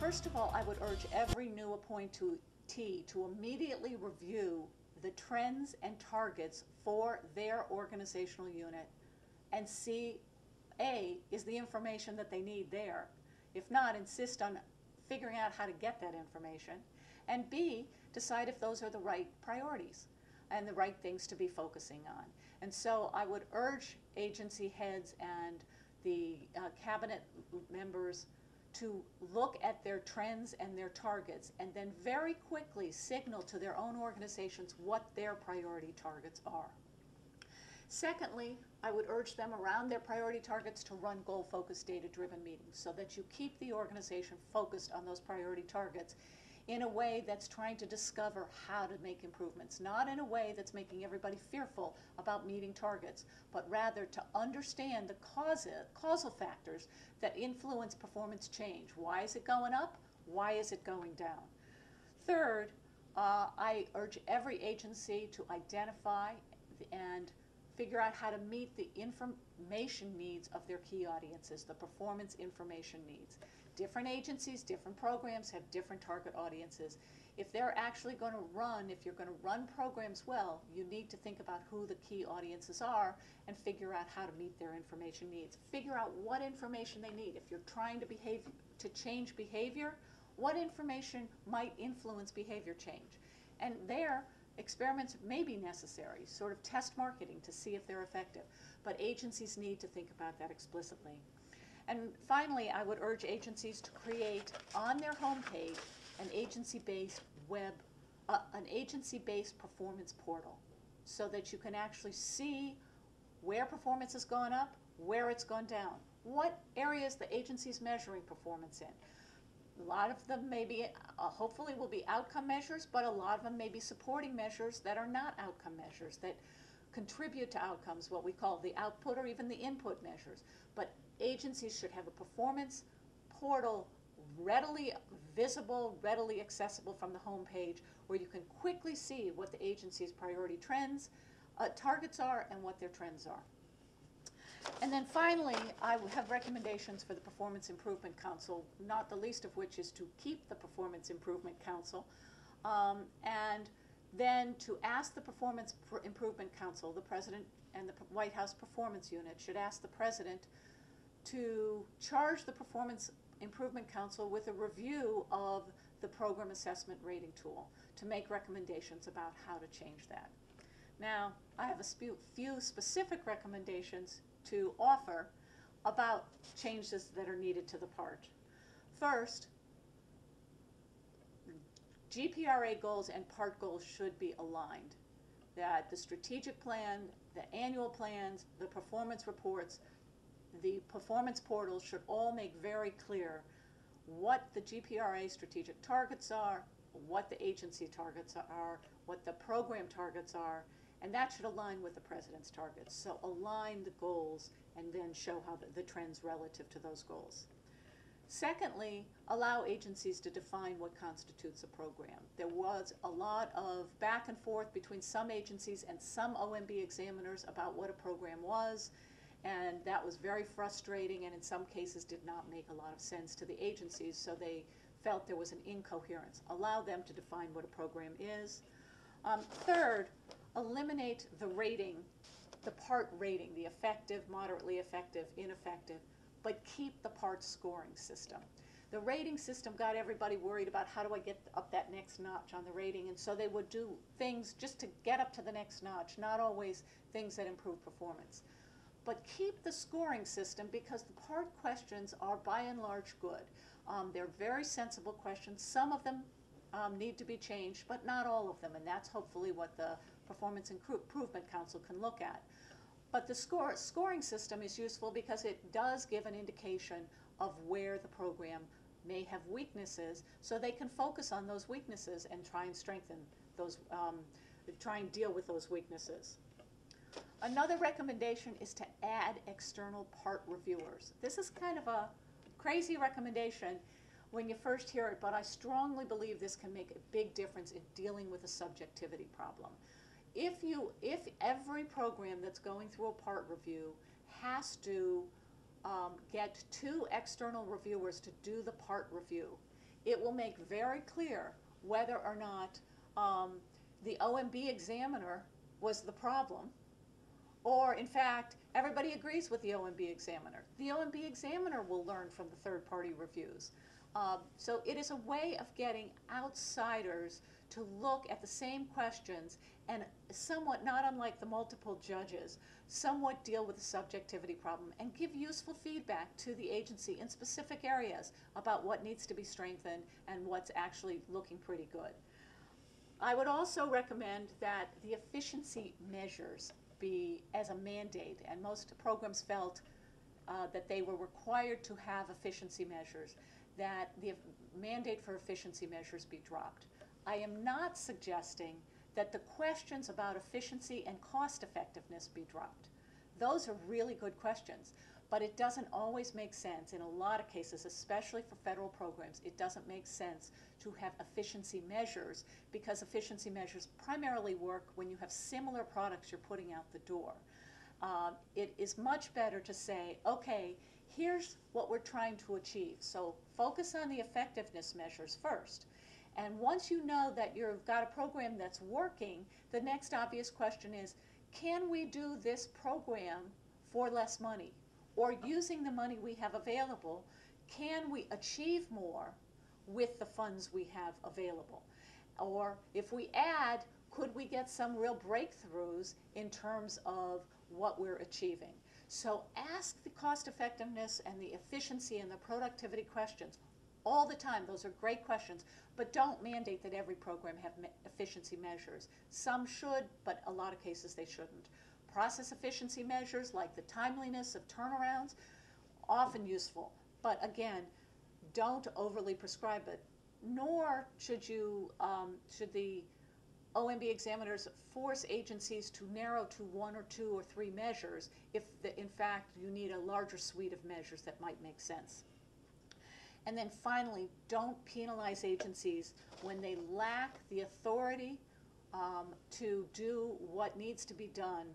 First of all, I would urge every new appointee to immediately review the trends and targets for their organizational unit and see, A, is the information that they need there? If not, insist on figuring out how to get that information. And B, decide if those are the right priorities and the right things to be focusing on. And so I would urge agency heads and the cabinet members to look at their trends and their targets and then very quickly signal to their own organizations what their priority targets are. Secondly, I would urge them around their priority targets to run goal-focused, data-driven meetings so that you keep the organization focused on those priority targets in a way that's trying to discover how to make improvements, not in a way that's making everybody fearful about meeting targets, but rather to understand the causal factors that influence performance change. Why is it going up? Why is it going down? Third, I urge every agency to identify and figure out how to meet the information needs of their key audiences, the performance information needs. Different agencies, different programs have different target audiences. If they're actually going to run, if you're going to run programs well, you need to think about who the key audiences are and figure out how to meet their information needs. Figure out what information they need. If you're trying to change behavior, what information might influence behavior change? And there, experiments may be necessary, sort of test marketing to see if they're effective. But agencies need to think about that explicitly. And finally, I would urge agencies to create on their homepage an agency-based performance portal so that you can actually see where performance has gone up, where it's gone down, what areas the agency's measuring performance in. A lot of them may be, hopefully will be outcome measures, but a lot of them may be supporting measures that are not outcome measures, that contribute to outcomes, what we call the output or even the input measures. But agencies should have a performance portal readily visible, readily accessible from the home page where you can quickly see what the agency's priority targets are and what their trends are. And then finally, I have recommendations for the Performance Improvement Council, not the least of which is to keep the Performance Improvement Council, and then to ask the Performance Improvement Council, the President and the White House Performance Unit should ask the President to charge the Performance Improvement Council with a review of the program assessment rating tool to make recommendations about how to change that. Now, I have a few specific recommendations to offer about changes that are needed to the part. First, GPRA goals and part goals should be aligned. That the strategic plan, the annual plans, the performance reports, the performance portals should all make very clear what the GPRA strategic targets are, what the agency targets are, what the program targets are, and that should align with the President's targets. So align the goals and then show how the trends relative to those goals. Secondly, allow agencies to define what constitutes a program. There was a lot of back and forth between some agencies and some OMB examiners about what a program was, and that was very frustrating and in some cases did not make a lot of sense to the agencies, so they felt there was an incoherence. Allow them to define what a program is. Third, eliminate the rating, the part rating, the effective, moderately effective, ineffective, but keep the part scoring system. The rating system got everybody worried about how do I get up that next notch on the rating, and so they would do things just to get up to the next notch, not always things that improve performance. But keep the scoring system because the part questions are by and large good. They're very sensible questions. Some of them need to be changed, but not all of them, and that's hopefully what the Performance Improvement Council can look at. But the scoring system is useful because it does give an indication of where the program may have weaknesses, so they can focus on those weaknesses and try and strengthen those, try and deal with those weaknesses. Another recommendation is to add external part reviewers. This is kind of a crazy recommendation when you first hear it, but I strongly believe this can make a big difference in dealing with a subjectivity problem. If every program that's going through a part review has to get 2 external reviewers to do the part review, it will make very clear whether or not the OMB examiner was the problem, or in fact, everybody agrees with the OMB examiner. The OMB examiner will learn from the third-party reviews. So it is a way of getting outsiders to look at the same questions and somewhat, not unlike the multiple judges, somewhat deal with the subjectivity problem and give useful feedback to the agency in specific areas about what needs to be strengthened and what's actually looking pretty good. I would also recommend that the efficiency measures be as a mandate, and most programs felt that they were required to have efficiency measures, that the mandate for efficiency measures be dropped. I am not suggesting that the questions about efficiency and cost effectiveness be dropped. Those are really good questions, but it doesn't always make sense. In a lot of cases, especially for federal programs, it doesn't make sense to have efficiency measures, because efficiency measures primarily work when you have similar products you're putting out the door. It is much better to say, okay, here's what we're trying to achieve. So focus on the effectiveness measures first. And once you know that you've got a program that's working, the next obvious question is, can we do this program for less money? Or using the money we have available, can we achieve more with the funds we have available? Or if we add, could we get some real breakthroughs in terms of what we're achieving? So ask the cost effectiveness and the efficiency and the productivity questions all the time. Those are great questions, but don't mandate that every program have efficiency measures. Some should, but a lot of cases they shouldn't. Process efficiency measures like the timeliness of turnarounds, often useful, but again, don't overly prescribe it, nor should you, should the OMB examiners force agencies to narrow to 1 or 2 or 3 measures if in fact you need a larger suite of measures that might make sense. And then finally, don't penalize agencies when they lack the authority to do what needs to be done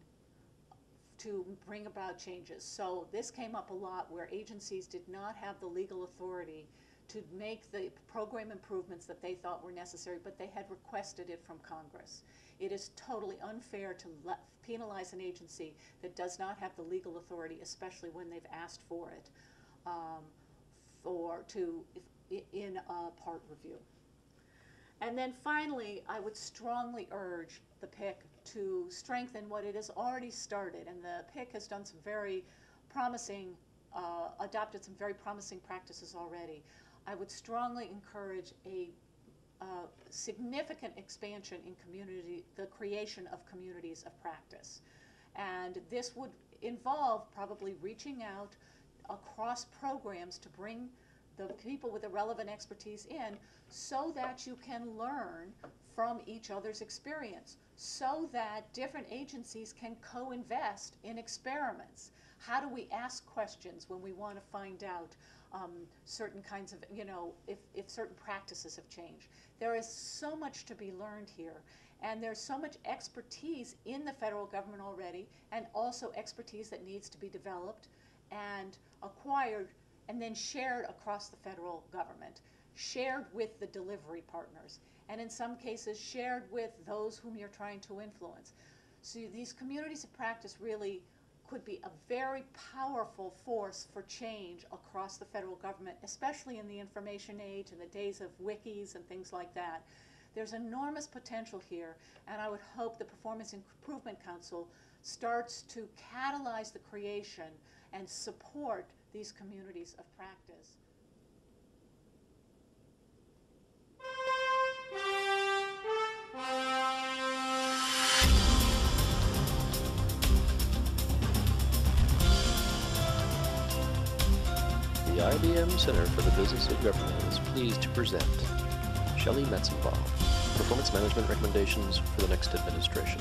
to bring about changes. So this came up a lot where agencies did not have the legal authority to make the program improvements that they thought were necessary, but they had requested it from Congress. It is totally unfair to penalize an agency that does not have the legal authority, especially when they've asked for it, in a part review. And then finally, I would strongly urge the PIC to strengthen what it has already started, and the PIC has done some very promising, adopted some very promising practices already. I would strongly encourage a significant expansion in the creation of communities of practice. And this would involve probably reaching out across programs to bring the people with the relevant expertise in so that you can learn from each other's experience, so that different agencies can co-invest in experiments. How do we ask questions when we want to find out certain kinds of, if certain practices have changed? There is so much to be learned here, and there's so much expertise in the federal government already, and also expertise that needs to be developed and acquired and then shared across the federal government, shared with the delivery partners, and in some cases shared with those whom you're trying to influence. So these communities of practice really could be a very powerful force for change across the federal government, especially in the information age and the days of wikis and things like that. There's enormous potential here, and I would hope the Performance Improvement Council starts to catalyze the creation and support these communities of practice. The IBM Center for the Business of Government is pleased to present Shelley Metzenbaum, Performance Management Recommendations for the Next Administration.